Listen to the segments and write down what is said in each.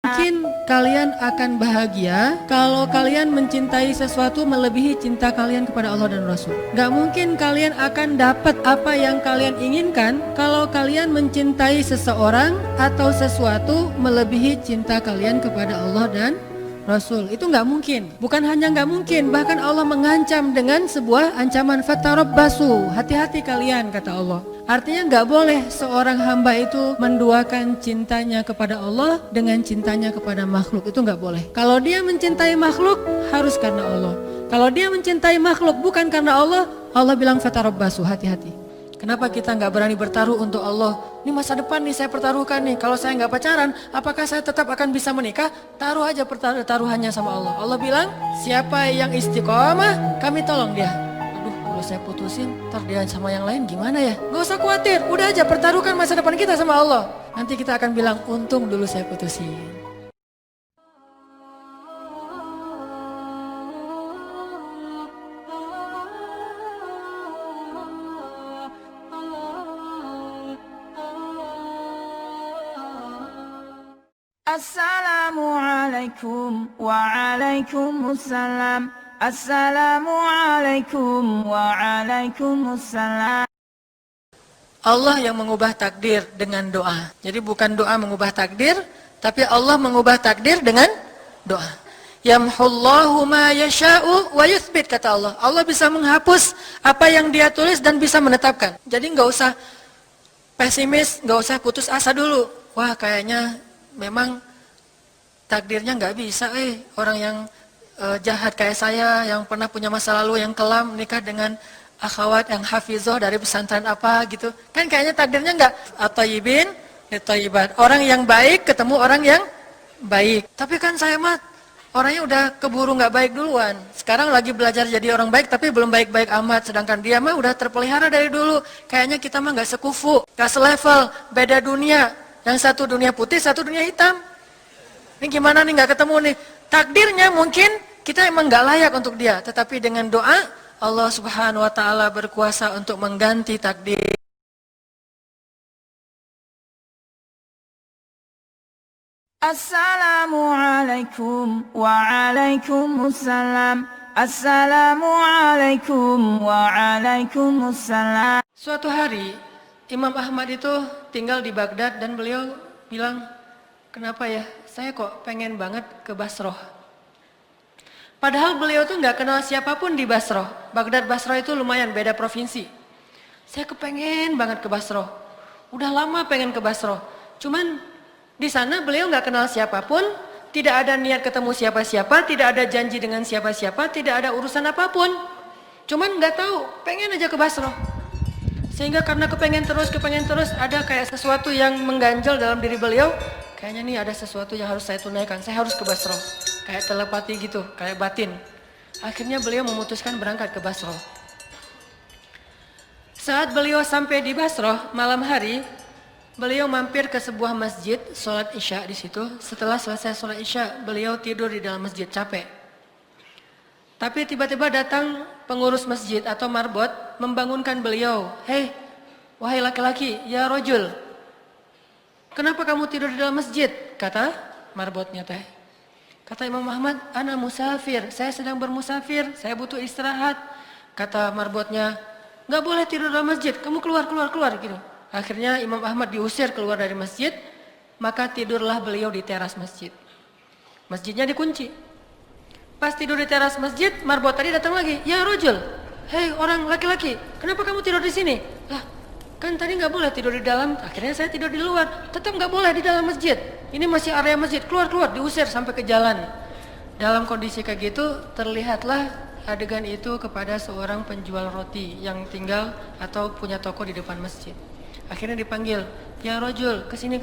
Mungkin kalian akan bahagia kalau kalian mencintai sesuatu melebihi cinta kalian kepada Allah dan Rasul. Gak mungkin kalian akan dapat apa yang kalian inginkan kalau kalian mencintai seseorang atau sesuatu melebihi cinta kalian kepada Allah dan Rasul. Itu gak mungkin. Bukan hanya gak mungkin, bahkan Allah mengancam dengan sebuah ancaman, fatarabbasu, hati-hati kalian, kata Allah. Artinya gak boleh seorang hamba itu menduakan cintanya kepada Allah dengan cintanya kepada makhluk. Itu gak boleh. Kalau dia mencintai makhluk, harus karena Allah. Kalau dia mencintai makhluk bukan karena Allah, Allah bilang fatarabbasu, hati-hati. Kenapa kita gak berani bertaruh untuk Allah? Ini masa depan nih saya pertaruhkan nih. Kalau saya gak pacaran, apakah saya tetap akan bisa menikah? Taruh aja taruhannya sama Allah. Allah bilang, siapa yang istiqomah, kami tolong dia. Kalau saya putusin, ntar dia sama yang lain gimana ya? Gak usah khawatir, udah aja pertaruhkan masa depan kita sama Allah. Nanti kita akan bilang, untung dulu saya putusin. Assalamualaikum waalaikumsalam. Assalamualaikum waalaikumsalam. Allah yang mengubah takdir dengan doa. Jadi bukan doa mengubah takdir, tapi Allah mengubah takdir dengan doa. Yamhullahu ma yasha'u wa yuthbit, kata Allah. Allah bisa menghapus apa yang dia tulis dan bisa menetapkan. Jadi gak usah pesimis, gak usah putus asa dulu. Wah, kayaknya memang takdirnya gak bisa orang yang jahat kayak saya, yang pernah punya masa lalu yang kelam, menikah dengan akhwat yang hafizoh dari pesantren apa gitu. Kan kayaknya takdirnya enggak at-thayyibin lit-thayyibat. Orang yang baik ketemu orang yang baik. Tapi kan saya mah orangnya udah keburu enggak baik duluan. Sekarang lagi belajar jadi orang baik tapi belum baik-baik amat. Sedangkan dia mah udah terpelihara dari dulu. Kayaknya kita mah enggak sekufu, enggak selevel, beda dunia. Yang satu dunia putih, satu dunia hitam. Ini gimana nih enggak ketemu nih? Takdirnya mungkin kita emang gak layak untuk dia, tetapi dengan doa Allah Subhanahu wa Ta'ala berkuasa untuk mengganti takdir. Assalamualaikum waalaikumsalam. Assalamualaikum waalaikumsalam. Suatu hari Imam Ahmad itu tinggal di Baghdad dan beliau bilang, kenapa ya saya kok pengen banget ke Basroh. Padahal beliau tuh nggak kenal siapapun di Basroh. Baghdad Basroh itu lumayan beda provinsi. Saya kepengen banget ke Basroh. Udah lama pengen ke Basroh. Cuman di sana beliau nggak kenal siapapun, tidak ada niat ketemu siapa-siapa, tidak ada janji dengan siapa-siapa, tidak ada urusan apapun. Cuman nggak tahu, pengen aja ke Basroh. Sehingga karena kepengen terus, ada kayak sesuatu yang mengganjal dalam diri beliau. Kayaknya nih ada sesuatu yang harus saya tunaikan, saya harus ke Basroh. Kayak telepati gitu, kayak batin. Akhirnya beliau memutuskan berangkat ke Basroh. Saat beliau sampai di Basroh malam hari, beliau mampir ke sebuah masjid, sholat isya di situ. Setelah selesai sholat isya, beliau tidur di dalam masjid, capek. Tapi tiba-tiba datang pengurus masjid atau marbot membangunkan beliau. Hei, wahai laki-laki, ya rojul, kenapa kamu tidur di dalam masjid? Kata marbotnya teh. Kata Imam Ahmad, ana musafir, saya sedang bermusafir, saya butuh istirahat. Kata marbotnya, gak boleh tidur dalam masjid, kamu keluar gitu. Akhirnya Imam Ahmad diusir keluar dari masjid, maka tidurlah beliau di teras masjid. Masjidnya dikunci. Pas tidur di teras masjid, marbot tadi datang lagi. Ya rojul, hei orang laki-laki, kenapa kamu tidur di sini? Lah, kan tadi nggak boleh tidur di dalam. Akhirnya saya tidur di luar. Tetap nggak boleh di dalam masjid. Ini masih area masjid. Keluar, diusir sampai ke jalan. Dalam kondisi kayak gitu, terlihatlah adegan itu kepada seorang penjual roti yang tinggal atau punya toko di depan masjid. Akhirnya dipanggil, ya rojul, kesini.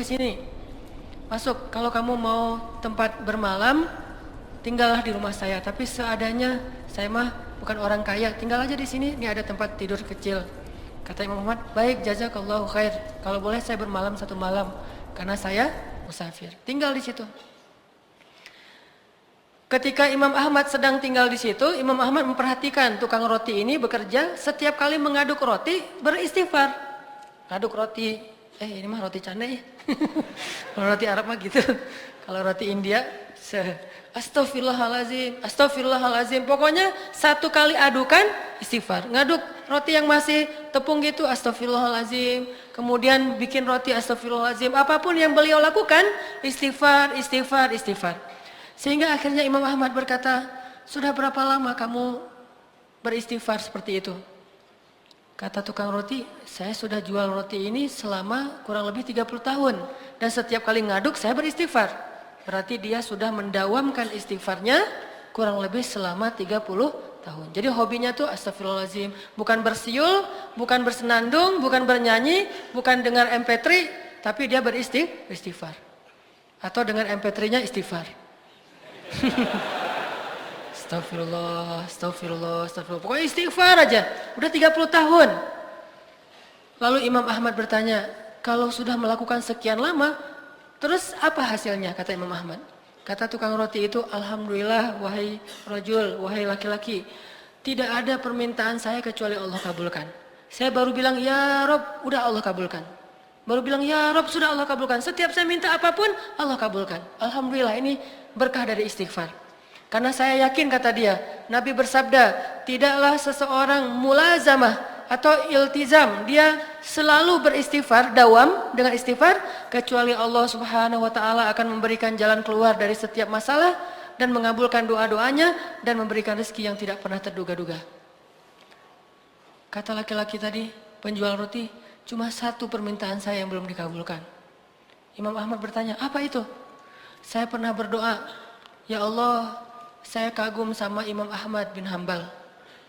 Masuk, kalau kamu mau tempat bermalam, tinggallah di rumah saya. Tapi seadanya, saya mah bukan orang kaya, tinggal aja di sini. Ini ada tempat tidur kecil. Kata Imam Ahmad, baik, jazakallahu khair. Kalau boleh saya bermalam 1 malam, karena saya musafir. Tinggal di situ. Ketika Imam Ahmad sedang tinggal di situ, Imam Ahmad memperhatikan tukang roti ini bekerja. Setiap kali mengaduk roti, beristighfar. Ngaduk roti, Ini mah roti canai. Kalau roti Arab mah gitu. Kalau roti India, astagfirullahalazim, astagfirullahalazim. Pokoknya satu kali adukan istighfar. Ngaduk roti yang masih tepung gitu, astagfirullahalazim. Kemudian bikin roti, astagfirullahalazim. Apapun yang beliau lakukan, istighfar, istighfar, istighfar. Sehingga akhirnya Imam Ahmad berkata, sudah berapa lama kamu beristighfar seperti itu? Kata tukang roti, saya sudah jual roti ini selama kurang lebih 30 tahun. Dan setiap kali ngaduk saya beristighfar. Berarti dia sudah mendawamkan istighfarnya kurang lebih selama 30 tahun. Jadi hobinya tuh astagfirullahaladzim. Bukan bersiul, bukan bersenandung, bukan bernyanyi, bukan dengar MP3. Tapi dia beristighfar. Atau dengan MP3-nya istighfar. Astagfirullah, astagfirullah, astagfirullah. Pokoknya istighfar aja. Udah 30 tahun. Lalu Imam Ahmad bertanya, kalau sudah melakukan sekian lama, terus apa hasilnya? Kata Imam Ahmad. Kata tukang roti itu, alhamdulillah wahai rajul, wahai laki-laki. Tidak ada permintaan saya kecuali Allah kabulkan. Saya baru bilang, ya Rob, udah Allah kabulkan. Baru bilang, ya Rob, sudah Allah kabulkan. Setiap saya minta apapun, Allah kabulkan. Alhamdulillah, ini berkah dari istighfar. Karena saya yakin, kata dia, Nabi bersabda, tidaklah seseorang mulazamah atau iltizam, dia selalu beristighfar, dawam dengan istighfar, kecuali Allah Subhanahu wa taala akan memberikan jalan keluar dari setiap masalah dan mengabulkan doa-doanya dan memberikan rezeki yang tidak pernah terduga-duga. Kata laki-laki tadi, penjual roti, cuma satu permintaan saya yang belum dikabulkan. Imam Ahmad bertanya, apa itu? Saya pernah berdoa, ya Allah, saya kagum sama Imam Ahmad bin Hambal.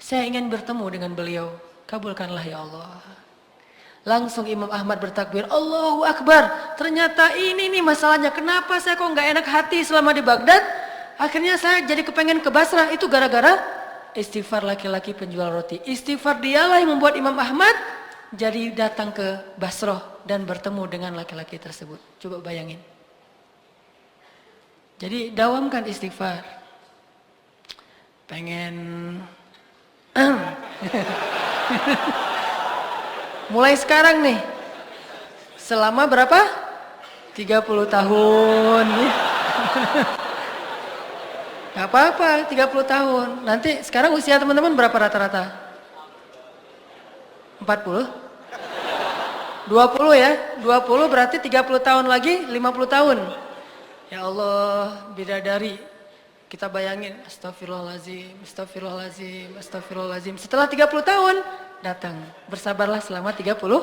Saya ingin bertemu dengan beliau. Kabulkanlah ya Allah. Langsung Imam Ahmad bertakbir, Allahu Akbar. Ternyata ini nih masalahnya. Kenapa saya kok nggak enak hati selama di Baghdad? Akhirnya saya jadi kepengen ke Basrah. Itu gara-gara istighfar laki-laki penjual roti. Istighfar dialah yang membuat Imam Ahmad jadi datang ke Basrah dan bertemu dengan laki-laki tersebut. Coba bayangin. Jadi dawamkan istighfar. Pengen mulai sekarang nih. Selama berapa? 30 tahun. Gak apa-apa 30 tahun. Nanti sekarang usia teman-teman berapa rata-rata? 40? 20 ya? 20 berarti 30 tahun lagi 50 tahun. Ya Allah, bidadari. Kita bayangin, astagfirullahaladzim, astagfirullahaladzim, astagfirullahaladzim. Setelah 30 tahun, datang. Bersabarlah selama 30 tahun.